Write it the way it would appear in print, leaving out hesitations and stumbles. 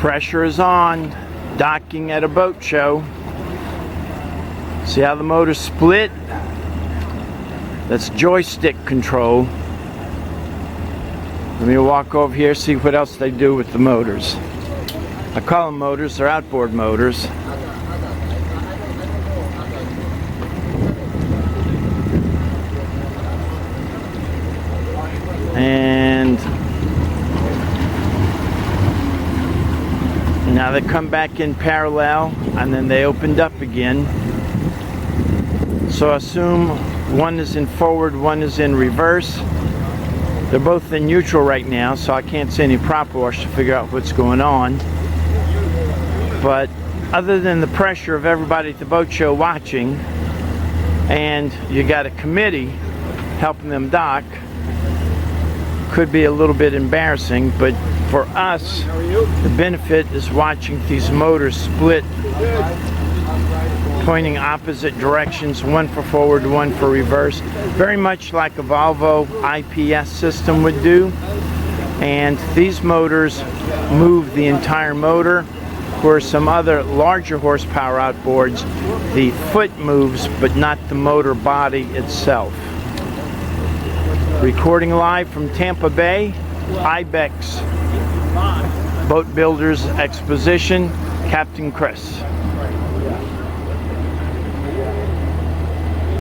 Pressure is on, docking at a boat show. See how the motor's split? That's joystick control. Let me walk over here, see what else they do with the motors. I call them motors, they're outboard motors. And now they come back in parallel and then they opened up again. So assume one is in forward, one is in reverse. They're both in neutral right now, so I can't see any prop wash to figure out what's going on. But other than the pressure of everybody at the boat show watching, and you got a committee helping them dock, could be a little bit embarrassing, but for us, the benefit is watching these motors split, pointing opposite directions, one for forward, one for reverse, very much like a Volvo IPS system would do. And these motors move the entire motor, where some other larger horsepower outboards, the foot moves, but not the motor body itself. Recording live from Tampa Bay, IBEX Boat Builders Exposition, Captain Chris.